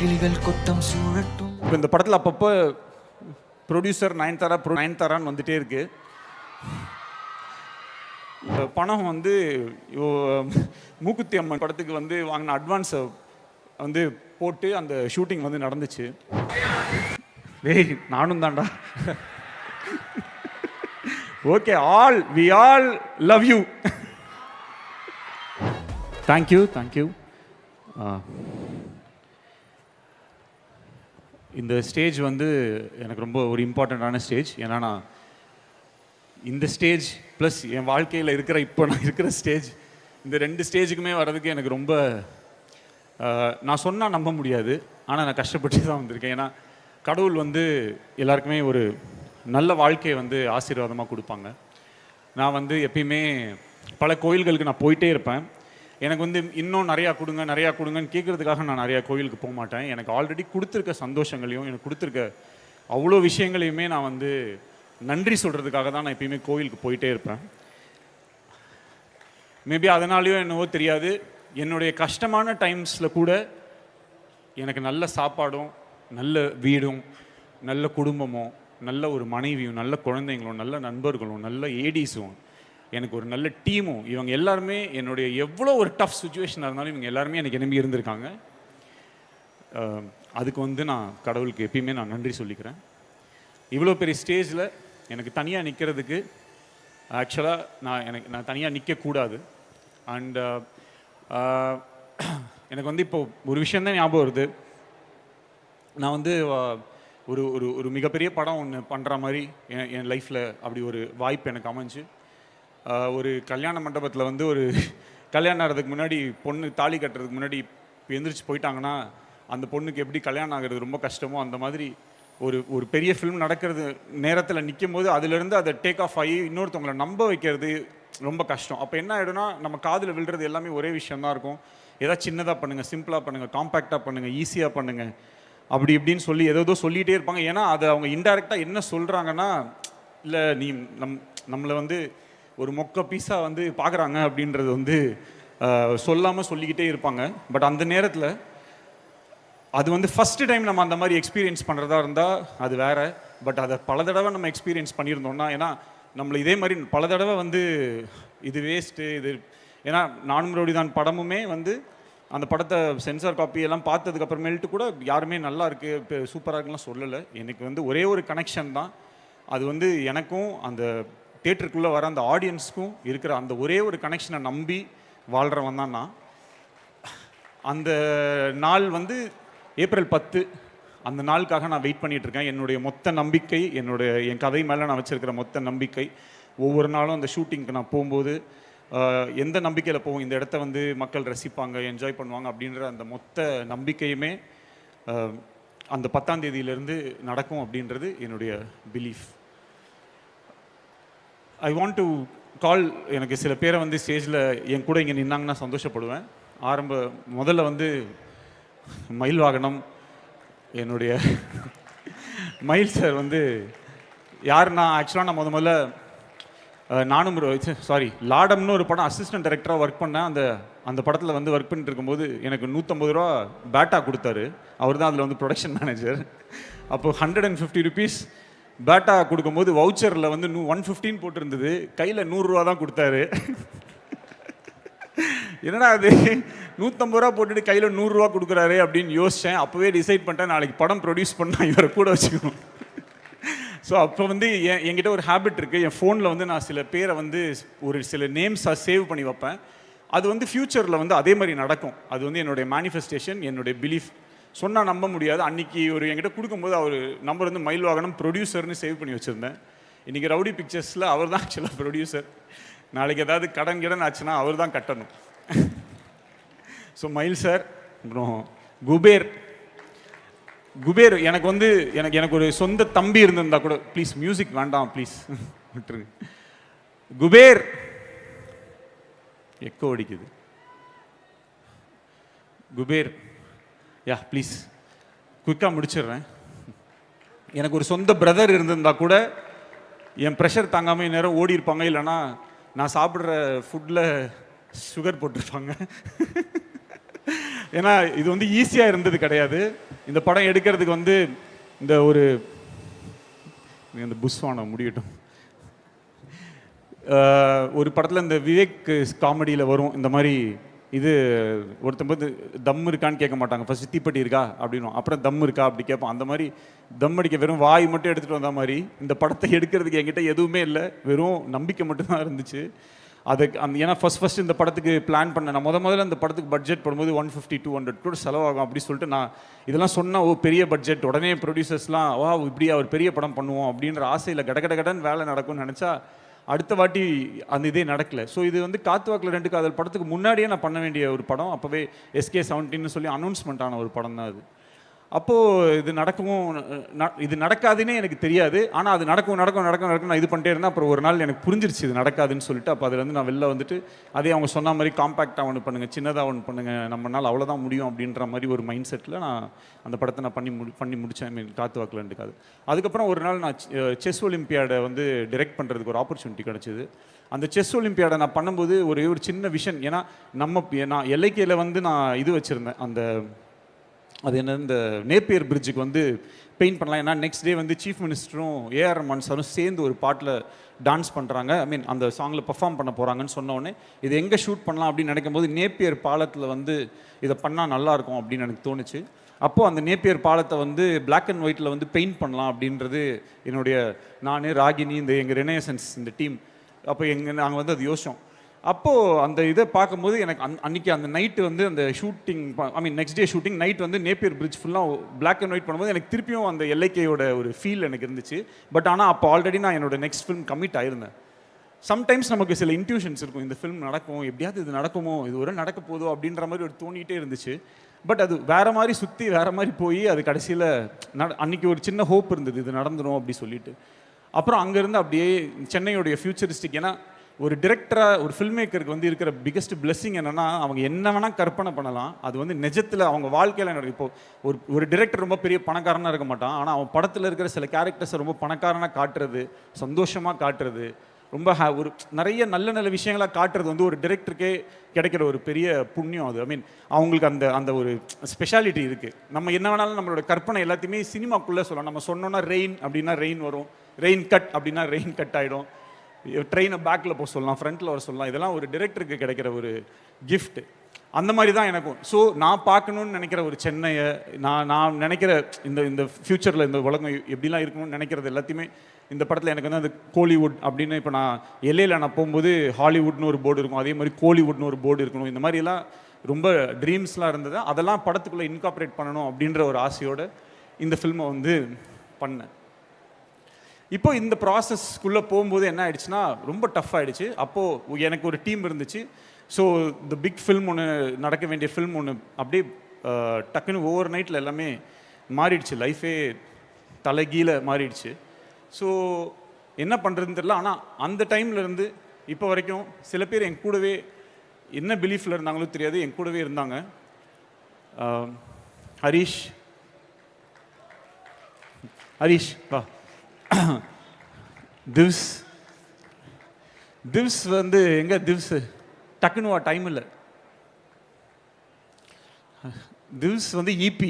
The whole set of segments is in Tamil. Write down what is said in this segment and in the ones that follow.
கிளிகள் கொத்தம் சூழட்டும். இப்போ இந்த படத்தில் அப்பப்போ ப்ரொடியூசர் நயன்தாரான்னு வந்துட்டே இருக்கு. பணம் வந்து மூக்குத்தி அம்மன் படத்துக்கு வந்து வாங்கின அட்வான்ஸை வந்து போட்டு அந்த ஷூட்டிங் வந்து நடந்துச்சு. டேய் நானும் தான்டா. Okay, we all love you. Thank you. இந்த ஸ்டேஜ் வந்து எனக்கு ரொம்ப ஒரு இம்பார்ட்டண்ட்டான ஸ்டேஜ். ஏன்னா நான் இந்த ஸ்டேஜ் ப்ளஸ் என் வாழ்க்கையில் இருக்கிற இப்போ நான் இருக்கிற ஸ்டேஜ், இந்த 2 ஸ்டேஜுக்குமே வர்றதுக்கு எனக்கு ரொம்ப நான் சொன்னால் நம்ப முடியாது, ஆனால் நான் கஷ்டப்பட்டு தான் வந்திருக்கேன். ஏன்னா கடவுள் வந்து எல்லாருக்குமே ஒரு நல்ல வாழ்க்கையை வந்து ஆசீர்வாதமாக கொடுப்பாங்க. நான் வந்து எப்பயுமே பல கோயில்களுக்கு நான் போயிட்டே இருப்பேன். எனக்கு வந்து இன்னும் நிறையா கொடுங்கன்னு கேட்குறதுக்காக நான் நிறையா கோயிலுக்கு போக மாட்டேன். எனக்கு ஆல்ரெடி கொடுத்துருக்க சந்தோஷங்களையும் எனக்கு கொடுத்துருக்க அவ்வளோ விஷயங்களையுமே நான் வந்து நன்றி சொல்கிறதுக்காக தான் நான் எப்பயுமே கோயிலுக்கு போயிட்டே இருப்பேன். மேபி அதனாலேயோ என்னவோ தெரியாது, என்னுடைய கஷ்டமான டைம்ஸில் கூட எனக்கு நல்ல சாப்பாடும் நல்ல வீடும் நல்ல குடும்பமும் நல்ல ஒரு மனைவியும் நல்ல குழந்தைங்களும் நல்ல நண்பர்களும் நல்ல ஏடிஸும் எனக்கு ஒரு நல்ல டீமும், இவங்க எல்லாருமே என்னுடைய எவ்வளோ ஒரு டஃப் சுச்சுவேஷனாக இருந்தாலும் இவங்க எல்லாருமே எனக்கு நம்பி இருந்திருக்காங்க. அதுக்கு வந்து நான் கடவுளுக்கு எப்பயுமே நான் நன்றி சொல்லிக்கிறேன். இவ்வளோ பெரிய ஸ்டேஜில் எனக்கு தனியாக நிற்கிறதுக்கு ஆக்சுவலாக நான் தனியாக நிற்கக்கூடாது. அண்ட் எனக்கு வந்து இப்போ ஒரு விஷயந்தான் ஞாபகம் வருது. நான் வந்து ஒரு ஒரு ஒரு மிகப்பெரிய படம் ஒன்று பண்ணுற மாதிரி என் லைஃப்பில் அப்படி ஒரு வாய்ப்பு எனக்கு அமைஞ்சு, ஒரு கல்யாண மண்டபத்தில் வந்து ஒரு கல்யாணம் ஆகிறதுக்கு முன்னாடி பொண்ணு தாலி கட்டுறதுக்கு முன்னாடி எந்திரிச்சு போயிட்டாங்கன்னா அந்த பொண்ணுக்கு எப்படி கல்யாணம் ஆகிறது ரொம்ப கஷ்டமோ, அந்த மாதிரி ஒரு பெரிய ஃபிலிம் நடக்கிறது நேரத்தில் நிற்கும் போது அதுலேருந்து அதை டேக் ஆஃப் ஆகி இன்னொருத்தவங்களை நம்ப வைக்கிறது ரொம்ப கஷ்டம். அப்போ என்ன ஆகிடும்னா நம்ம காதில் விழுறது எல்லாமே ஒரே விஷயந்தான் இருக்கும். ஏதாவது சின்னதாக பண்ணுங்கள், சிம்பிளாக பண்ணுங்கள், காம்பேக்டாக பண்ணுங்கள், ஈஸியாக பண்ணுங்கள், அப்படி இப்படின்னு சொல்லி ஏதோ சொல்லிகிட்டே இருப்பாங்க. ஏன்னா அதை அவங்க இன்டைரக்டாக என்ன சொல்கிறாங்கன்னா, இல்லை நீ நம்மளை வந்து ஒரு மொக்க பீஸாக வந்து பார்க்குறாங்க அப்படின்றது வந்து சொல்லாமல் சொல்லிக்கிட்டே இருப்பாங்க. பட் அந்த நேரத்தில் அது வந்து ஃபஸ்ட்டு டைம் நம்ம அந்த மாதிரி எக்ஸ்பீரியன்ஸ் பண்ணுறதா இருந்தால் அது வேறு. பட் அதை பல தடவை நம்ம எக்ஸ்பீரியன்ஸ் பண்ணியிருந்தோம்னா, ஏன்னா நம்மளை இதே மாதிரி பல தடவை வந்து இது வேஸ்ட்டு இது, ஏன்னா நானும் ரவுடிதான் படமுமே வந்து அந்த படத்தை சென்சார் காப்பி எல்லாம் பார்த்ததுக்கப்புறமேல்ட்டு கூட யாருமே நல்லா இருக்குது இப்போ சூப்பராக இருக்குலாம் சொல்லலை. எனக்கு வந்து ஒரே ஒரு கனெக்ஷன் தான், அது வந்து எனக்கும் அந்த தியேட்டருக்குள்ளே வர அந்த ஆடியன்ஸுக்கும் இருக்கிற அந்த ஒரே ஒரு கனெக்ஷனை நம்பி வாழ்கிறவன் தான் நான். அந்த நாள் வந்து ஏப்ரல் 10, அந்த நாளுக்காக நான் வெயிட் பண்ணிகிட்ருக்கேன். என்னுடைய மொத்த நம்பிக்கை, என் கதை மேலே நான் வச்சுருக்கிற மொத்த நம்பிக்கை, ஒவ்வொரு நாளும் அந்த ஷூட்டிங்க்கு நான் போகும்போது எந்த நம்பிக்கையில் போவோம், இந்த இடத்த வந்து மக்கள் ரசிப்பாங்க, என்ஜாய் பண்ணுவாங்க அப்படின்ற அந்த மொத்த நம்பிக்கையுமே அந்த 10ஆம் தேதியிலேருந்து நடக்கும் அப்படின்றது என்னுடைய belief. I want to call, எனக்கு சில பேரை வந்து ஸ்டேஜில் என் கூட இங்கே நின்னாங்கன்னா சந்தோஷப்படுவேன். முதல்ல வந்து மயில் வாகனம், என்னுடைய மயில் சார் வந்து யாருன்னா ஆக்சுவலாக நான் முதல்ல நானும் லாடம்னு ஒரு படம் அசிஸ்டன்ட் டைரக்டராக ஒர்க் பண்ணேன். அந்த படத்தில் வந்து ஒர்க் பண்ணிட்டு இருக்கும்போது எனக்கு 150 ரூபா பேட்டா கொடுத்தாரு. அவர் தான் அதில் வந்து ப்ரொடக்ஷன் மேனேஜர். அப்போது 150 rupees பேட்டா கொடுக்கும்போது வவுச்சரில் வந்து 115 போட்டிருந்தது, கையில் 100 ரூபா தான் கொடுத்தாரு. என்னடா அது 150 ரூபா போட்டுட்டு கையில் 100 ரூபா கொடுக்குறாரு அப்படின்னு யோசித்தேன். அப்போவே டிசைட் பண்ணிட்டேன், நாளைக்கு படம் ப்ரொடியூஸ் பண்ணால் இவரை கூட வச்சுக்கணும். ஸோ அப்போ வந்து என்கிட்ட ஒரு ஹேபிட் இருக்குது, என் ஃபோனில் வந்து நான் சில பேரை வந்து ஒரு சில நேம்ஸாக சேவ் பண்ணி வைப்பேன். அது வந்து ஃப்யூச்சரில் வந்து அதே மாதிரி நடக்கும். அது வந்து என்னுடைய மேனிஃபெஸ்டேஷன், என்னுடைய பிலீஃப். சொன்னால் நம்ப முடியாது. அன்றைக்கி என்கிட்ட கொடுக்கும்போது அவர் நம்பர் வந்து மயில் வாகனம் ப்ரொடியூசர்னு சேவ் பண்ணி வச்சுருந்தேன். இன்றைக்கி ரவுடி பிக்சர்ஸில் அவர் தான் ஆக்சுவலாக ப்ரொடியூசர். நாளைக்கு ஏதாவது கடன் ஆச்சுன்னா அவர் தான் கட்டணும். ஸோ மயில் சார், அப்புறம் குபேர் எனக்கு வந்து எனக்கு ஒரு சொந்த தம்பி இருந்திருந்தா கூட, ப்ளீஸ் மியூசிக் வேண்டாம் ப்ளீஸ் விட்டுருங்க. குபேர் எக்கோ அடிக்குது. குபேர் ப்ளீஸ் குயிக்காக முடிச்சிடுறேன். எனக்கு ஒரு சொந்த பிரதர் இருந்திருந்தா கூட என் ப்ரெஷர் தாங்காமல் நேரம் ஓடி இருப்பாங்க, இல்லைனா நான் சாப்பிட்ற ஃபுட்டில் சுகர் போட்டிருப்பாங்க. ஏன்னா இது வந்து ஈஸியாக இருந்தது கிடையாது. இந்த படம் எடுக்கிறதுக்கு வந்து இந்த இந்த புஸ்வானம் முடியட்டும். ஒரு படத்தில் இந்த விவேக் காமெடியில் வரும் இந்த மாதிரி இது ஒருத்தம்போது தம் இருக்கான்னு கேட்க மாட்டாங்க, ஃபர்ஸ்ட் தீப்பெட்டி இருக்கா அப்படின்னும், அப்புறம் தம் இருக்கா அப்படி கேட்போம். அந்த மாதிரி தம் அடிக்க வெறும் வாய் மட்டும் எடுத்துகிட்டு வந்த மாதிரி இந்த படத்தை எடுக்கிறதுக்கு என்கிட்ட எதுவுமே இல்லை, வெறும் நம்பிக்கை மட்டும்தான் இருந்துச்சு. அதுக்கு ஏன்னா ஃபர்ஸ்ட் இந்த படத்துக்கு பிளான் பண்ணேன். நான் முதல்ல இந்த படத்துக்கு பட்ஜெட் போடும்போது 150-200 கூட செலவாகும் அப்படி சொல்லிட்டு நான் இதெல்லாம் சொன்னால் பெரிய பட்ஜெட் உடனே ப்ரொடியூசர்ஸ்லாம் இப்படி ஒரு பெரிய படம் பண்ணுவோம் அப்படின்ற ஆசையில் கடகடன்னு வேலை நடக்கும்னு நினச்சா அடுத்த வாட்டி அந்த இதே நடக்கலை. ஸோ இது வந்து காத்துவாக்கில் 2 காதல் படத்துக்கு முன்னாடியே நான் பண்ண வேண்டிய ஒரு படம். அப்போவே SK17 சொல்லி அனௌன்ஸ்மெண்ட் ஆன ஒரு படம் தான் அது. அப்போது இது நடக்காதுன்னே எனக்கு தெரியாது. ஆனால் அது நடக்கும் நான் இது பண்ணிட்டே இருந்தேன். அப்புறம் ஒரு நாள் எனக்கு புரிஞ்சிருச்சு இது நடக்காதுன்னு சொல்லிட்டு, அப்போ அதுலேருந்து நான் வெளில வந்துட்டு அதே அவங்க சொன்ன மாதிரி காம்பேக்டாக ஒன்று பண்ணுங்கள், சின்னதாக ஒன்று பண்ணுங்கள், நம்மளால் அவ்வளோதான் முடியும் அப்படின்ற மாதிரி ஒரு மைண்ட் செட்டில் நான் அந்த படத்தை நான் பண்ணி முடித்தேன். காத்துவாக்கில் 2 காதல். அதுக்கப்புறம் ஒரு நாள் நான் செஸ் ஒலிம்பியாடை வந்து டிரெக்ட் பண்ணுறதுக்கு ஒரு ஆப்பர்ச்சுனிட்டி கிடச்சிது. அந்த செஸ் ஒலிம்பியாடை நான் பண்ணும்போது ஒரு சின்ன விஷன், ஏன்னா நான் LIKல வந்து நான் இது வச்சுருந்தேன், அது என்ன இந்த நேப்பியர் பிரிட்ஜுக்கு வந்து பெயிண்ட் பண்ணலாம். ஏன்னா நெக்ஸ்ட் டே வந்து சீஃப் மினிஸ்டரும் AR ரஹ்மான் சாரும் சேர்ந்து ஒரு பாட்டில் டான்ஸ் பண்ணுறாங்க, அந்த சாங்கில் பெர்ஃபார்ம் பண்ண போகிறாங்கன்னு சொன்னோடனே இது எங்கே ஷூட் பண்ணலாம் அப்படின்னு நினைக்கும் போது நேப்பியர் பாலத்தில் வந்து இதை பண்ணால் நல்லாயிருக்கும் அப்படின்னு எனக்கு தோணுச்சு. அப்போது அந்த நேப்பியர் பாலத்தை வந்து பிளாக் அண்ட் ஒயிட்டில் வந்து பெயிண்ட் பண்ணலாம் அப்படின்றது நான் ராகினி எங்கள் ரெனேசன்ஸ் இந்த டீம் நாங்கள் வந்து அது யோசித்தோம். அப்போது அந்த இதை பார்க்கும்போது எனக்கு அன்றைக்கி அந்த நைட்டு வந்து அந்த shooting next day shooting night வந்து நேப்பியர் பிரிட்ஜ் ஃபுல்லாக பிளாக் அண்ட் ஒயிட் பண்ணும்போது எனக்கு திருப்பியும் அந்த LIKயோட ஒரு ஃபீல் எனக்கு இருந்துச்சு. பட் ஆனால் அப்போ ஆல்ரெடி நான் என்னோட நெக்ஸ்ட் ஃபிலிம் கமிட் ஆயிருந்தேன். சம்டைம்ஸ் நமக்கு சில இன்ட்யூஷன்ஸ் இருக்கும், இந்த ஃபிலிம் நடக்கும், எப்படியாவது இது நடக்குமோ, இது ஒரு நடக்க போதோ அப்படின்ற மாதிரி ஒரு தோணிகிட்டே இருந்துச்சு. பட் அது வேறு மாதிரி சுற்றி வேறு மாதிரி போய் அது கடைசியில் அன்றைக்கி ஒரு சின்ன ஹோப் இருந்தது இது நடந்துடும் அப்படி சொல்லிட்டு. அப்புறம் அங்கேருந்து அப்படியே சென்னையோடைய ஃபியூச்சரிஸ்டிக், ஏன்னா ஒரு டிரெக்டராக ஒரு ஃபில்ம் மேக்கருக்கு வந்து இருக்கிற பிக்கஸ்ட் பிளெஸிங் என்னென்னா அவங்க என்ன வேணால் கற்பனை பண்ணலாம், அது வந்து நிஜத்தில் அவங்க வாழ்க்கையில் நடக்கும். இப்போது ஒரு டிரெக்டர் ரொம்ப பெரிய பணக்காரனாக இருக்க மாட்டான், ஆனால் அவன் படத்தில் இருக்கிற சில கேரக்டர்ஸை ரொம்ப பணக்காரனாக காட்டுறது, சந்தோஷமாக காட்டுறது, ரொம்ப ஒரு நிறைய நல்ல விஷயங்களாக காட்டுறது வந்து ஒரு டிரெக்டருக்கே கிடைக்கிற ஒரு பெரிய புண்ணியம் அது. அவங்களுக்கு அந்த ஒரு ஸ்பெஷாலிட்டி இருக்குது. நம்ம என்ன வேணாலும் நம்மளோட கற்பனை எல்லாத்தையுமே சினிமாக்குள்ளே சொல்லலாம். நம்ம சொன்னோன்னா ரெயின் அப்படின்னா ரெயின் வரும், ரெயின் கட் அப்படின்னா ரெயின் கட் ஆகிடும், ட்ரெயினை பேக்கில் போக சொல்லலாம், ஃப்ரண்ட்டில் வர சொல்லலாம். இதெல்லாம் ஒரு டிரெக்டருக்கு கிடைக்கிற ஒரு கிஃப்ட். அந்த மாதிரி தான் எனக்கும். ஸோ நான் பார்க்கணுன்னு நினைக்கிற ஒரு சென்னையை, நான் நினைக்கிற இந்த ஃப்யூச்சரில் இந்த உலகம் எப்படிலாம் இருக்கணும்னு நினைக்கிறது எல்லாத்தையுமே இந்த படத்தில் எனக்கு வந்து அந்த கோலிவுட் அப்படின்னு, இப்போ நான் LAல நான் போகும்போது ஹாலிவுட்னு ஒரு போர்டு இருக்கும், அதே மாதிரி கோலிவுட்னு ஒரு போர்டு இருக்கணும், இந்த மாதிரிலாம் ரொம்ப ட்ரீம்ஸ்லாம் இருந்தது. அதெல்லாம் படத்துக்குள்ளே இன்கார்பரேட் பண்ணணும் அப்படின்ற ஒரு ஆசையோடு இந்த ஃபில்மை வந்து பண்ணேன். இப்போ இந்த ப்ராசஸ்க்குள்ளே போகும்போது என்ன ஆயிடுச்சுன்னா ரொம்ப டஃப் ஆகிடுச்சு. அப்போது எனக்கு ஒரு டீம் இருந்துச்சு. ஸோ இந்த பிக் ஃபில்ம் ஒன்று நடக்க வேண்டிய ஃபில்ம் ஒன்று அப்படியே டக்குன்னு ஓவர் நைட்டில் எல்லாமே மாறிடுச்சு, லைஃபே தலைகீழ மாறிடுச்சு. ஸோ என்ன பண்ணுறதுன்னு தெரியல. ஆனால் அந்த டைம்லேருந்து இப்போ வரைக்கும் சில பேர் என் கூடவே என்ன பிலீஃபில் இருந்தாங்களோ தெரியாது, என் கூடவே இருந்தாங்க. ஹரீஷ் வா, திவ்ஸ் வந்து எங்க திவ்ஸ் டக்குன்னு வா, டைம் இல்லை. திவ்ஸ் வந்து EP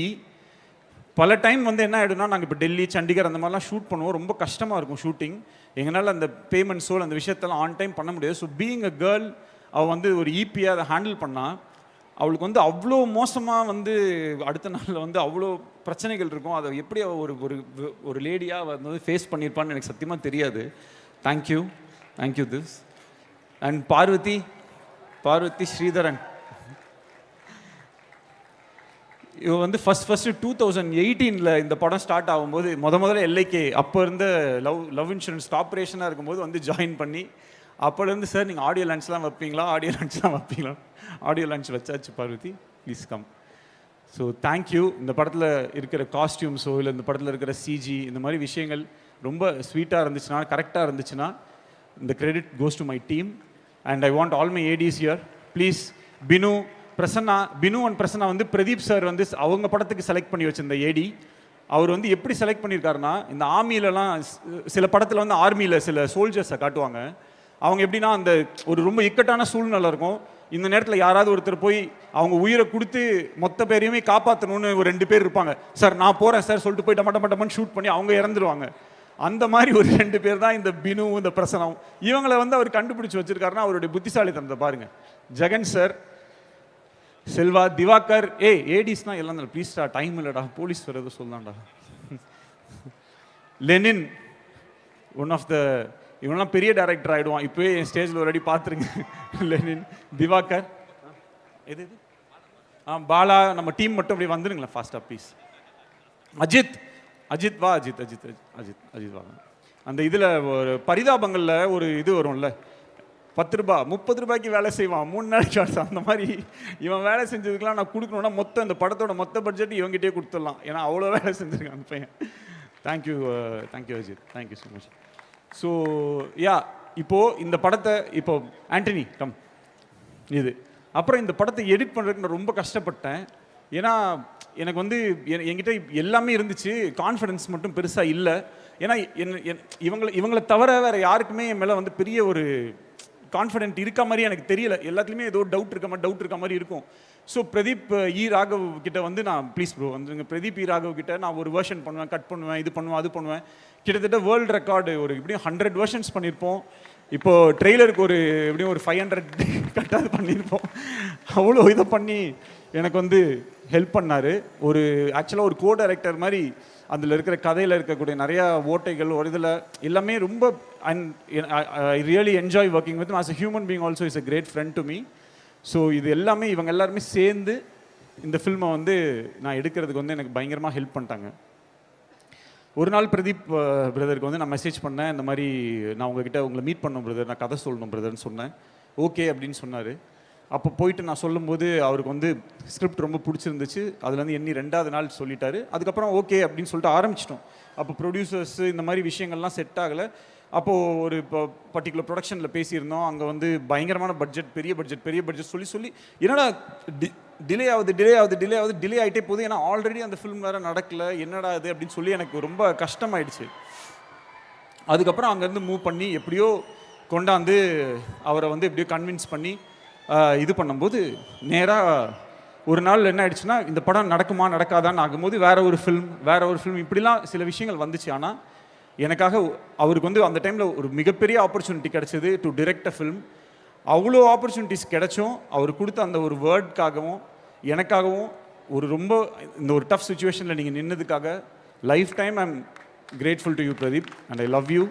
பல டைம் வந்து என்ன ஆகிடும்னா, நாங்கள் இப்போ டெல்லி சண்டிகர் அந்த மாதிரிலாம் ஷூட் பண்ணுவோம், ரொம்ப கஷ்டமாக இருக்கும் ஷூட்டிங். எங்களால் அந்த பேமெண்ட்ஸோ அந்த விஷயத்தெல்லாம் ஆன் டைம் பண்ண முடியாது. ஸோ பீயிங் அ கேர்ள், அவள் வந்து ஒரு EP-யை அதை ஹேண்டில் பண்ணால் அவளுக்கு வந்து அவ்வளோ மோசமாக வந்து அடுத்த நாளில் வந்து அவ்வளோ பிரச்சனைகள் இருக்கும். அதை எப்படி அவள் ஒரு லேடியாக வந்து ஃபேஸ் பண்ணியிருப்பான்னு எனக்கு சத்தியமாக தெரியாது. தேங்க்யூ திவ்ஸ். அண்ட் பார்வதி ஸ்ரீதரன், இவ வந்து ஃபர்ஸ்ட் 2018 இந்த படம் ஸ்டார்ட் ஆகும்போது முதல்ல LIK அப்போ இருந்த லவ் இன்சூரன்ஸ் ஆப்ரேஷனாக இருக்கும்போது வந்து ஜாயின் பண்ணி, அப்போலேருந்து சார் நீங்கள் ஆடியோ லான்ச்லாம் வைப்பீங்களா, ஆடியோ லான்ச் வச்சாச்சு Parvathi, please come. So thank you. இந்த படத்தில் இருக்கிற காஸ்டியூம்ஸோ இல்லை இந்த படத்தில் இருக்கிற CG இந்த மாதிரி விஷயங்கள் ரொம்ப ஸ்வீட்டாக இருந்துச்சுன்னா, கரெக்டாக இருந்துச்சுன்னா, இந்த credit goes to my team. And I want all my ADs here please. Binu and Prasanna வந்து பிரதீப் சார் வந்து அவங்க படத்துக்கு செலக்ட் பண்ணி வச்சிருந்த AD. அவர் வந்து எப்படி செலக்ட் பண்ணியிருக்காருன்னா, இந்த ஆர்மியிலலாம் சில படத்தில் வந்து ஆர்மியில் சில சோல்ஜர்ஸை காட்டுவாங்க. அவங்க எப்படின்னா அந்த ஒரு ரொம்ப இக்கட்டான சூழ்நிலை இருக்கும், இந்த நேரத்தில் யாராவது ஒருத்தர் போய் அவங்க உயிரை கொடுத்து மொத்த பேரையுமே காப்பாற்றணும்னு ஒரு 2 பேர் இருப்பாங்க. சார் நான் போகிறேன் சார் சொல்லிட்டு போய் டமட்டமன்னு ஷூட் பண்ணி அவங்க இறந்துருவாங்க. அந்த மாதிரி ஒரு 2 பேர் தான் இந்த பினு, இந்த பிரசனம். இவங்களை வந்து அவர் கண்டுபிடிச்சு வச்சிருக்காருன்னா அவருடைய புத்திசாலித்தனத்தை பாருங்க. ஜெகன் சார், செல்வா, திவாகர், ஏடிஸ்னா எல்லாம் ப்ளீஸ்டா டைம் இல்லைடா, போலீஸ் வேறு எதுவும் சொல்லலாம்டா. லெனின், ஒன் ஆஃப் த, இவனெல்லாம் பெரிய டைரக்டர் ஆகிடுவான். இப்போயே என் ஸ்டேஜில் ஒரு அடி பார்த்துருங்க. லெனின், திவாகர், எது பாலா, நம்ம டீம் மட்டும் அப்படி வந்துடுங்களேன் ஃபாஸ்ட்டாக ப்ளீஸ். அஜித் வா, அஜித் வா. அந்த இதில் ஒரு பரிதாபங்களில் ஒரு இது வரும்ல, 10 ரூபா 30 ரூபாய்க்கு வேலை செய்வான் 3 நாளைக்கு ஷார்ட்ஸ். அந்த மாதிரி இவன் வேலை செஞ்சதுக்கெலாம் நான் கொடுக்கணுன்னா மொத்தம் இந்த படத்தோட மொத்த பட்ஜெட் இவங்ககிட்டே கொடுத்துடலாம். ஏன்னா அவ்வளோ வேலை செஞ்சுருக்கான் அந்த பையன். Thank you Ajith, thank you so much. So yeah, இப்போது இந்த படத்தை ஆண்டனி கம் இது அப்புறம் இந்த படத்தை எடிட் பண்ணுறதுக்கு நான் ரொம்ப கஷ்டப்பட்டேன். ஏன்னா எனக்கு வந்து என்கிட்ட எல்லாமே இருந்துச்சு, கான்ஃபிடன்ஸ் மட்டும் பெருசாக இல்லை. ஏன்னா இவங்களை தவிர வேறு யாருக்குமே என் மேலே வந்து பெரிய ஒரு கான்ஃபிடென்ட் இருக்க மாதிரி எனக்கு தெரியல. எல்லாத்துலேயுமே ஏதோ டவுட் இருக்க மாதிரி இருக்கும். ஸோ பிரதீப் ராகவ் கிட்ட வந்து நான் ப்ளீஸ் ப்ரோ வந்துருங்க, பிரதீப் ராகவ் கிட்ட நான் ஒரு வெர்ஷன் பண்ணுவேன், கட் பண்ணுவேன், இது பண்ணுவேன், அது பண்ணுவேன். கிட்டத்தட்ட வேர்ல்டு ரெக்கார்டு ஒரு இப்படியும் 100 வெர்ஷன்ஸ் பண்ணியிருப்போம். இப்போது ட்ரெய்லருக்கு எப்படியும் ஒரு 500 கட்டாவது பண்ணியிருப்போம். அவ்வளோ இதை பண்ணி எனக்கு வந்து ஹெல்ப் பண்ணார். ஆக்சுவலாக ஒரு கோ டைரக்டர் மாதிரி அதில் இருக்கிற கதையில் இருக்கக்கூடிய நிறையா ஓட்டைகள் ஒரு இதில் எல்லாமே ரொம்ப I really enjoy working with as a human being. Also is a great friend to me. So இது எல்லாமே இவங்க எல்லாருமே சேர்ந்து இந்த ஃபில்மை வந்து நான் எடுக்கிறதுக்கு வந்து எனக்கு பயங்கரமாக ஹெல்ப் பண்ணிட்டாங்க. ஒரு நாள் பிரதீப் பிரதருக்கு வந்து நான் மெசேஜ் பண்ணேன், இந்த மாதிரி நான் உங்களை மீட் பண்ணணும் பிரதர், நான் கதை சொல்லணும் பிரதர்னு சொன்னேன். ஓகே அப்படின்னு சொன்னார். அப்போ போயிட்டு நான் சொல்லும்போது அவருக்கு வந்து ஸ்கிரிப்ட் ரொம்ப பிடிச்சிருந்துச்சு. அதுலேருந்து எண்ணி 2வது நாள் சொல்லிட்டாரு. அதுக்கப்புறம் ஓகே அப்படின்னு சொல்லிட்டு ஆரம்பிச்சிட்டோம். அப்போ ப்ரொடியூசர்ஸ் இந்த மாதிரி விஷயங்கள்லாம் செட் ஆகலை. அப்போது ஒரு பர்டிகுலர் ப்ரொடக்ஷனில் பேசியிருந்தோம். அங்கே வந்து பயங்கரமான பட்ஜெட், பெரிய பட்ஜெட் சொல்லி என்னடா டிலே ஆகிட்டே போகுது. ஏன்னா ஆல்ரெடி அந்த ஃபிலிம் வேறு நடக்கலை, என்னடா இது அப்படின்னு சொல்லி எனக்கு ரொம்ப கஷ்டமாயிடுச்சு. அதுக்கப்புறம் அங்கேருந்து மூவ் பண்ணி எப்படியோ கொண்டாந்து அவரை வந்து எப்படியோ கன்வின்ஸ் பண்ணி இது பண்ணும்போது நேராக ஒரு நாள் என்ன ஆயிடுச்சுன்னா, இந்த படம் நடக்குமா நடக்காதான்னு ஆகும்போது வேற ஒரு ஃபிலிம் இப்படிலாம் சில விஷயங்கள் வந்துச்சு. ஆனால் எனக்காக அவருக்கு வந்து அந்த டைமில் ஒரு மிகப்பெரிய ஆப்பர்ச்சுனிட்டி கிடச்சிது டு டிரெக்ட் அ ஃபிலிம். அவ்வளோ ஆப்பர்ச்சுனிட்டிஸ் கிடைச்சும் அவர் கொடுத்த அந்த ஒரு வேர்டுக்காகவும் எனக்காகவும் ரொம்ப இந்த ஒரு டஃப் சுச்சுவேஷனில் நீங்கள் நின்னதுக்காக lifetime I am grateful to you Pradeep and I love you.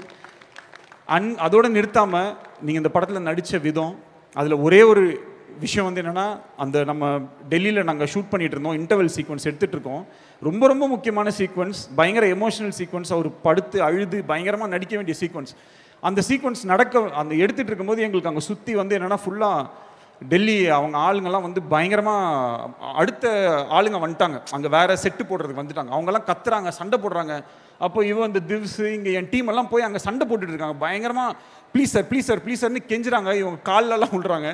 அதோடு நிறுத்தாமல் நீங்கள் இந்த படத்தில் நடித்த விதம், அதில் ஒரே ஒரு விஷயம் வந்து என்னென்னா, அந்த நம்ம டெல்லியில் நாங்கள் ஷூட் பண்ணிகிட்டு இருந்தோம், இன்டர்வல் சீக்வன்ஸ் எடுத்துகிட்டு இருக்கோம். ரொம்ப முக்கியமான சீக்வன்ஸ், பயங்கர எமோஷனல் சீக்வன்ஸ், அவர் படுத்து அழுது பயங்கரமாக நடிக்க வேண்டிய சீக்வன்ஸ். அந்த சீக்வன்ஸ் எடுத்துகிட்டு இருக்கும்போது எங்களுக்கு அங்கே சுற்றி வந்து என்னென்னா ஃபுல்லாக டெல்லி அவங்க ஆளுங்கெல்லாம் வந்து பயங்கரமாக அடுத்த ஆளுங்க வந்துட்டாங்க. அங்கே வேறு செட்டு போடுறதுக்கு வந்துட்டாங்க. அவங்கெல்லாம் கத்துறாங்க, சண்டை போடுறாங்க. அப்போ இந்த திவ்ஸு இங்கே என் டீம் எல்லாம் போய் அங்கே சண்டை போட்டுட்டு இருக்காங்க. பயங்கரமாக ப்ளீஸ் சார்னு கெஞ்சுறாங்க. இவங்க காலெல்லாம் விழுறாங்க.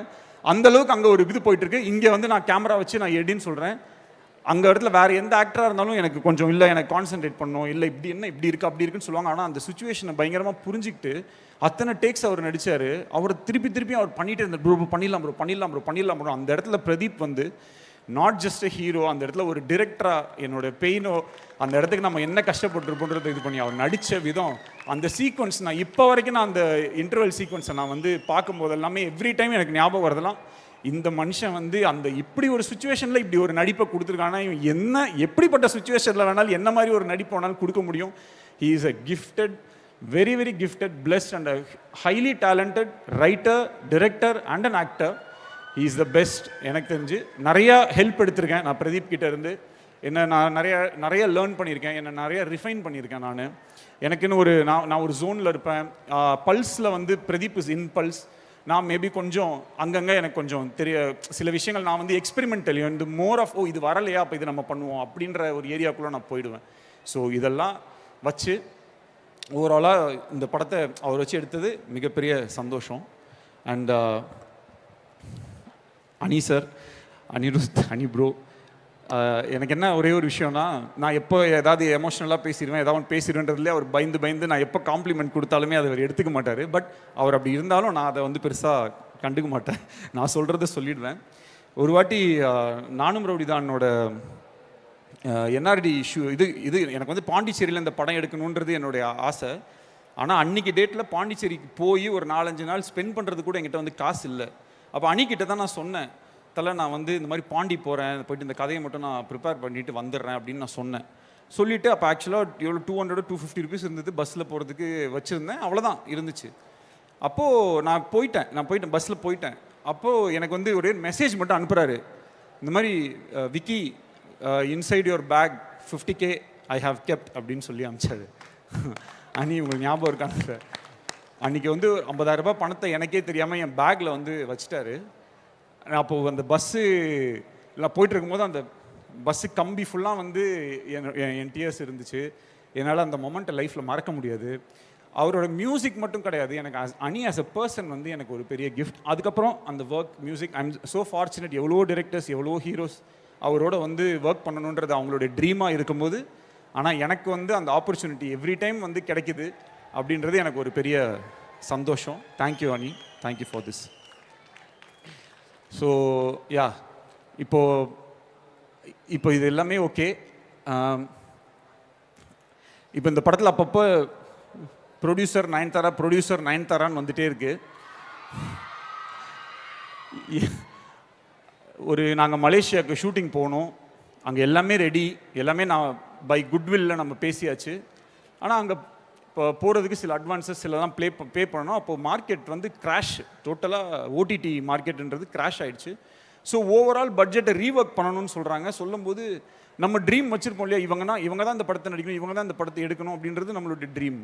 அந்தளவுக்கு அங்கே ஒரு இது போயிட்டுருக்கு. இங்கே வந்து நான் கேமரா வச்சு நான் எடின்னு சொல்கிறேன். அங்கே இடத்துல வேறு எந்த ஆக்டராக இருந்தாலும் எனக்கு கொஞ்சம் இல்லை, எனக்கு கான்சென்ட்ரேட் பண்ணணும், இல்லை இப்படி இருக்குது அப்படி இருக்குன்னு சொல்லுவாங்க. ஆனால் அந்த சுச்சுவேஷனை பயங்கரமாக புரிஞ்சுக்கிட்டு அத்தனை டேக்ஸ் அவர் நடித்தார். அவர் திருப்பி அவர் பண்ணிகிட்டே இருந்தார். ப்ரோ பண்ணிடலாம் ப்ரோ. அந்த இடத்துல பிரதீப் வந்து நாட் ஜஸ்ட் அ ஹீரோ, அந்த இடத்துல ஒரு டிரெக்டராக என்னோட பெயினோ அந்த இடத்துக்கு நம்ம என்ன கஷ்டப்பட்டுருப்போன்றதை இது பண்ணி அவர் நடித்த விதம், அந்த சீக்வன்ஸ் நான் இப்போ வரைக்கும் நான் அந்த இன்டர்வல் சீக்வன்ஸை நான் வந்து பார்க்கும்போது எல்லாமே எவ்ரி டைம் எனக்கு ஞாபகம் வரதெல்லாம், இந்த மனுஷன் வந்து அந்த இப்படி ஒரு சுச்சுவேஷனில் இப்படி ஒரு நடிப்பை கொடுத்துருக்கானா, இவன் எப்படிப்பட்ட சுச்சுவேஷனில் வேணாலும் என்ன மாதிரி ஒரு நடிப்பு வேணாலும் கொடுக்க முடியும். He is a gifted, very gifted, blessed and a highly talented writer, director and an actor. He is the best. எனக்கு தெரிஞ்சு நிறையா ஹெல்ப் எடுத்திருக்கேன் நான் பிரதீப் கிட்ட இருந்து. நான் நிறைய லேர்ன் பண்ணியிருக்கேன், என்னை நிறைய ரிஃபைன் பண்ணியிருக்கேன். எனக்குன்னு நான் ஒரு ஜோனில் இருப்பேன். பல்ஸில் வந்து பிரதீப் இஸ் இன் பல்ஸ். நான் மேபி கொஞ்சம் அங்கங்கே எனக்கு கொஞ்சம் சில விஷயங்கள் நான் வந்து எக்ஸ்பெரிமெண்டல், இந்த மோர் ஆஃப் இது வரலையா அப்போ இது நம்ம பண்ணுவோம் அப்படின்ற ஒரு ஏரியாக்குள்ளே நான் போயிடுவேன். ஸோ இதெல்லாம் வச்சு ஓவராலாக இந்த படத்தை அவர் வச்சு எடுத்தது மிகப்பெரிய சந்தோஷம். அண்ட் அனி சார், அனிருத், அனி ப்ரோ, எனக்கு என்ன ஒரே ஒரு விஷயம்னா, நான் எப்போ ஏதாவது எமோஷ்னலாக பேசிடுவேன், ஏதாவது பேசிடுவேன்றதுலேயே அவர் பயந்து நான் எப்போ காம்ப்ளிமெண்ட் கொடுத்தாலுமே அதை அவர் எடுத்துக்க மாட்டார். பட் அவர் அப்படி இருந்தாலும் நான் அதை வந்து பெருசாக கண்டுக்க மாட்டேன், நான் சொல்கிறத சொல்லிடுவேன். ஒரு வாட்டி நானும் ரவுடிதானோட என்ஆர்டி இஷ்யூ இது எனக்கு வந்து பாண்டிச்சேரியில் இந்த படம் எடுக்கணுன்றது என்னுடைய ஆசை. ஆனால் அன்றைக்கி டேட்டில் பாண்டிச்சேரிக்கு போய் ஒரு 4-5 நாள் ஸ்பெண்ட் பண்ணுறது கூட என்கிட்ட வந்து காசு இல்லை. அப்போ அன்னிக்கிட்ட தான் நான் சொன்னேன், தலை நான் வந்து இந்த மாதிரி பாண்டி போகிறேன், போயிட்டு இந்த கதையை மட்டும் நான் ப்ரிப்பேர் பண்ணிட்டு வந்துடுறேன் அப்படின்னு நான் சொன்னேன். சொல்லிவிட்டு அப்போ ஆக்சுவலாக எவ்வளோ 200-250 ருபீஸ் இருந்தது பஸ்ஸில் போகிறதுக்கு வச்சுருந்தேன், அவ்வளோதான் இருந்துச்சு. அப்போது நான் போயிட்டேன் பஸ்ஸில் போயிட்டேன். அப்போது எனக்கு வந்து ஒரே மெசேஜ் மட்டும் அனுப்புகிறாரு, இந்த மாதிரி Vicky inside your bag 50K I have kept அப்படின்னு சொல்லி அனுப்பிச்சாரு. அன்னி உங்களுக்கு ஞாபகம் இருக்காங்க சார், அன்றைக்கி வந்து 50,000 ரூபாய் பணத்தை எனக்கே தெரியாமல் என் பேக்கில் வந்து வச்சுட்டாரு. அப்போது அந்த பஸ்ஸு எல்லாம் போயிட்டு இருக்கும்போது அந்த பஸ்ஸு கம்பி ஃபுல்லாக வந்து என் டிஎஸ் இருந்துச்சு. என்னால் அந்த மொமெண்ட்டை லைஃப்பில் மறக்க முடியாது. அவரோட மியூசிக் மட்டும் கிடையாது, எனக்கு அனி ஆஸ் அ பர்சன் வந்து எனக்கு ஒரு பெரிய கிஃப்ட். அதுக்கப்புறம் அந்த work music I am so fortunate, எவ்வளோ டிரெக்டர்ஸ் எவ்வளோ ஹீரோஸ் அவரோட வந்து ஒர்க் பண்ணணுன்றது அவங்களுடைய ட்ரீமாக இருக்கும்போது, ஆனால் எனக்கு வந்து அந்த ஆப்பர்ச்சுனிட்டி எவ்ரி டைம் வந்து கிடைக்குது அப்படின்றது எனக்கு ஒரு பெரிய சந்தோஷம். தேங்க்யூ அனி, thank you for this. So yeah, இப்போ இது எல்லாமே ஓகே. இப்போ இந்த படத்தில் அப்பப்போ ப்ரொடியூசர் நயன்தாரான்னு வந்துட்டே இருக்கு. நாங்கள் மலேசியாவுக்கு ஷூட்டிங் போனோம், அங்கே எல்லாமே ரெடி, எல்லாமே நான் பை குட்வில்ல நம்ம பேசியாச்சு. ஆனால் அங்கே இப்போ போகிறதுக்கு சில அட்வான்ஸஸ் சிலலாம் பே பண்ணணும். அப்போது மார்க்கெட் வந்து கிராஷ், டோட்டலாக ஓடிடி மார்க்கெட்டுன்றது கிராஷ் ஆகிடுச்சு. ஸோ ஓவரால் பட்ஜெட்டை ரீஒர்க் பண்ணணும்னு சொல்கிறாங்க. சொல்லும்போது நம்ம ட்ரீம் வச்சுருப்போம் இல்லையா, இவங்க தான் இந்த படத்தை நடிக்கணும், இவங்க தான் இந்த படத்தை எடுக்கணும் அப்படின்றது நம்மளுடைய ட்ரீம்.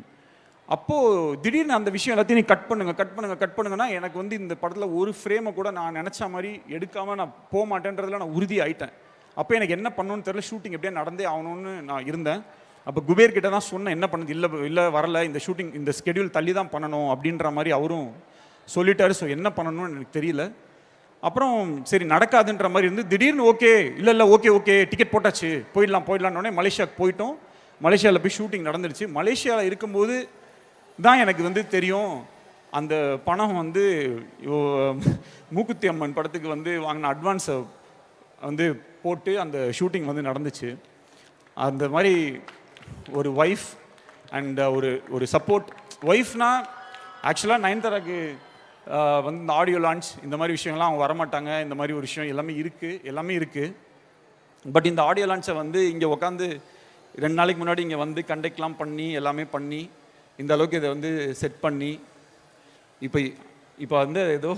அப்போது திடீர்னு அந்த விஷயம் எல்லாத்தையும் நீ கட் பண்ணுங்கன்னா எனக்கு வந்து இந்த படத்தில் ஒரு ஃப்ரேமை கூட நான் நினச்ச மாதிரி எடுக்காமல் நான் போக மாட்டேன்றதில் நான் உறுதி ஆகிட்டேன். அப்போ எனக்கு என்ன பண்ணணும்னு தெரியல, ஷூட்டிங் எப்படியே நடந்தே ஆகணும்னு நான் இருந்தேன். அப்போ குபேர் கிட்ட தான் சொன்னேன், என்ன பண்ணுது, இல்லை வரல, இந்த ஷூட்டிங் இந்த ஸ்கெடியூல் தள்ளி தான் பண்ணணும் அப்படின்ற மாதிரி அவரும் சொல்லிட்டாரு. ஸோ என்ன பண்ணணும்னு எனக்கு தெரியல. அப்புறம் சரி நடக்காதுன்ற மாதிரி இருந்து திடீர்னு ஓகே டிக்கெட் போட்டாச்சு, போயிடலான்னொடனே மலேசியாவுக்கு போயிட்டோம். மலேசியாவில் போய் ஷூட்டிங் நடந்துடுச்சு. மலேசியாவில் இருக்கும்போது தான் எனக்கு வந்து தெரியும், அந்த பணம் வந்து மூக்குத்தி அம்மன் படத்துக்கு வந்து வாங்கின அட்வான்ஸை வந்து போட்டு அந்த ஷூட்டிங் வந்து நடந்துச்சு. அந்த மாதிரி ஒரு ஒய்ஃப் அண்ட் ஒரு சப்போர்ட். ஒய்ஃப்னா ஆக்சுவலாக நயன்தாராக்கு வந்து இந்த ஆடியோ லான்ச் இந்த மாதிரி விஷயங்கள்லாம் அவங்க வரமாட்டாங்க. இந்த மாதிரி ஒரு விஷயம் எல்லாமே இருக்குது. பட் இந்த ஆடியோ லான்ச்சை வந்து இங்கே உட்காந்து 2 நாளைக்கு முன்னாடி இங்கே வந்து கண்டக்ட்லாம் பண்ணி எல்லாமே பண்ணி இந்த அளவுக்கு இதை வந்து செட் பண்ணி இப்போ வந்து ஏதோ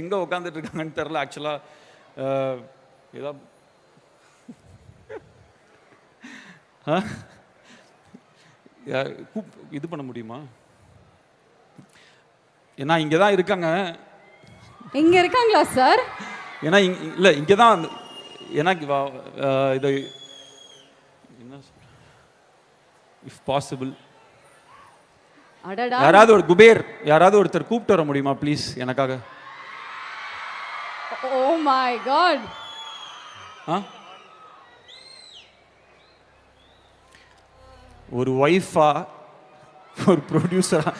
எங்கே உட்காந்துட்டு இருக்காங்கன்னு தெரில. ஆக்சுவலாக ஏதோ இது பண்ண முடியுமா? ஏன்னா இங்கே தான் இருக்காங்க. இங்கே இருக்காங்களா சார்? ஏன்னா இல்லை இங்கே தான், ஏன்னா இது என்ன இஃப் பாசிபிள் யாராவது ஒரு குபேர் யாராவது ஒருத்தர் கூப்பிட்டு வர முடியுமா ப்ளீஸ் எனக்காக? Oh my god. ஒரு ஒய்ஃபா ஒரு ப்ரொடியூசரா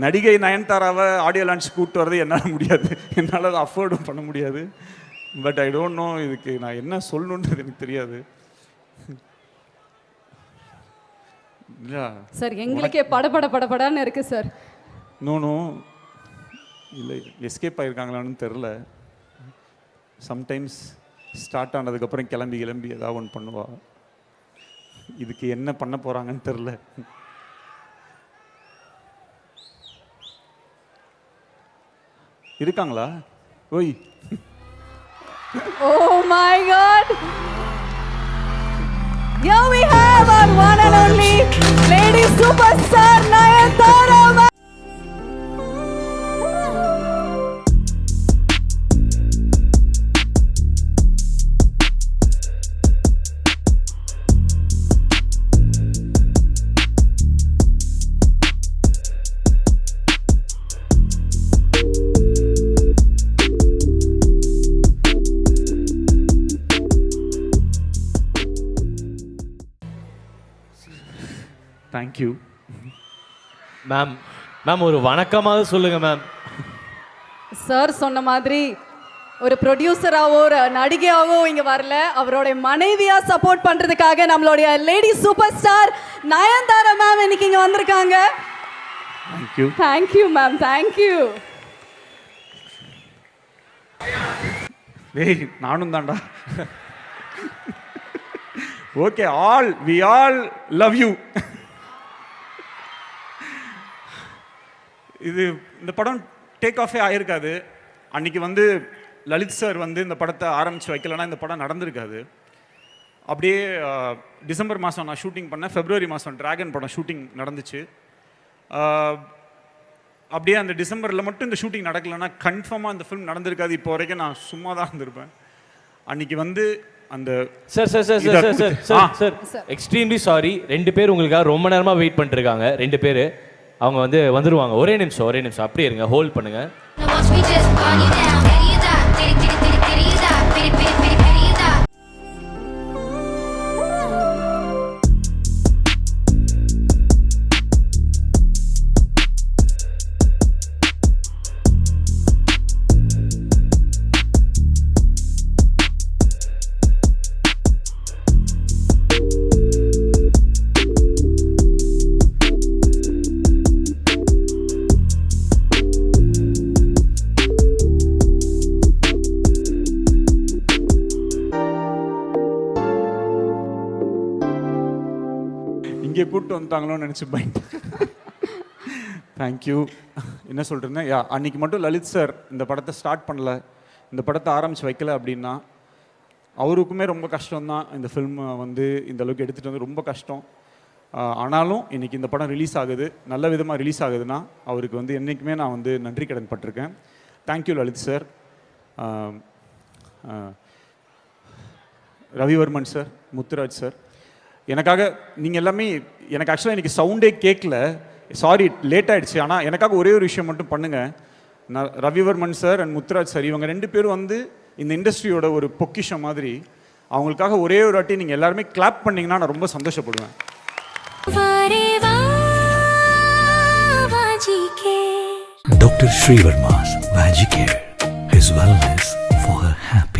நடிகை நயன்தாராவை ஆடியோ லான்ச் கூப்பிட்டு வரது என்னால் முடியாது, என்னால் அதை அஃபோர்டும் பண்ண முடியாது. பட் ஐ டோன்ட் நோ இதுக்கு நான் என்ன சொல்லணுன்றது எனக்கு தெரியாது. சார் எங்களுக்கே படபடன்னு இருக்கு சார். நோ இல்லை, எஸ்கேப் ஆகிருக்காங்களான்னு தெரில. சம்டைம்ஸ் ஸ்டார்ட் ஆனதுக்கப்புறம் கிளம்பி ஏதாவது ஒன்று பண்ணுவா. இதுக்கு என்ன பண்ண போகிறாங்கன்னு தெரில. இருக்காங்களா? ஓய், oh my god, here we have our one and only lady superstar Nayanthara. Thank you ma'am. Ma'am ஒரு வணக்கமாக சொல்லுங்க மேம். சார் சொன்ன மாதிரி ஒரு ப்ரொடியூசராவோ ஒரு நடிகையாவோ இங்க வரல, அவருடைய மனைவியா சப்போர்ட் பண்றதுக்காக நம்மளுடைய lady super star Nayanthara ma'am இன்னைக்கு இங்க வந்திருக்காங்க. தேங்க்யூ. Thank you ma'am, thank you. டேய் நானும் தான்டா. Okay, we all love you. இது இந்த படம் டேக் ஆஃபே ஆயிருக்காது. அன்னைக்கு வந்து லலித் சார் வந்து இந்த படத்தை ஆரம்பித்து வைக்கலன்னா இந்த படம் நடந்திருக்காது. அப்படியே டிசம்பர் மாதம் நான் ஷூட்டிங் பண்ணேன், ஃபெப்ரவரி மாதம் டிராகன் படம் ஷூட்டிங் நடந்துச்சு. அப்படியே அந்த டிசம்பரில் மட்டும் இந்த ஷூட்டிங் நடக்கலைன்னா கன்ஃபார்மாக அந்த ஃபிலிம் நடந்திருக்காது. இப்போ வரைக்கும் நான் சும்மா தான் இருந்திருப்பேன். அன்னைக்கு வந்து அந்த சார் எக்ஸ்ட்ரீம்லி சாரி, 2 பேர் உங்களுக்காக ரொம்ப நேரமாக வெயிட் பண்ணிருக்காங்க. 2 பேர் அவங்க வந்துருவாங்க. ஒரே நிமிஷம் அப்படியே இருங்க, ஹோல்ட் பண்ணுங்க. இங்கே கூப்பிட்டு வந்துட்டாங்களோன்னு நினச்சி பயந்து. தேங்க்யூ. என்ன சொல்கிறேன்னா, அன்றைக்கி மட்டும் லலித் சார் இந்த படத்தை ஸ்டார்ட் பண்ணல, இந்த படத்தை ஆரம்பித்து வைக்கல அப்படின்னா அவருக்குமே ரொம்ப கஷ்டம்தான். இந்த ஃபில்மை வந்து இந்த அளவுக்கு எடுத்துகிட்டு வந்து ரொம்ப கஷ்டம். ஆனாலும் இன்றைக்கி இந்த படம் ரிலீஸ் ஆகுது, நல்ல விதமாக ரிலீஸ் ஆகுதுன்னா அவருக்கு வந்து என்றைக்குமே நான் வந்து நன்றி கடன் பட்டிருக்கேன். Thank you Lalith sir, Ravivarman sir, Muthuraj sir. எனக்காக நீங்கள் எல்லாமே, எனக்கு ஆக்சுவலாக இன்றைக்கி சவுண்டே கேட்கல, சாரி லேட் ஆகிடுச்சு. ஆனால் எனக்காக ஒரே ஒரு விஷயம் மட்டும் பண்ணுங்கள். நான் Ravivarman sir and Muthuraj sir இவங்க 2 பேரும் வந்து இந்த இண்டஸ்ட்ரியோட ஒரு பொக்கிஷம் மாதிரி. அவங்களுக்காக ஒரே ஒரு வாட்டி நீங்கள் எல்லாருமே கிளாப் பண்ணிங்கன்னா நான் ரொம்ப சந்தோஷப்படுவேன். Dr. Srivarma's Magic Care, his wellness for her happiness.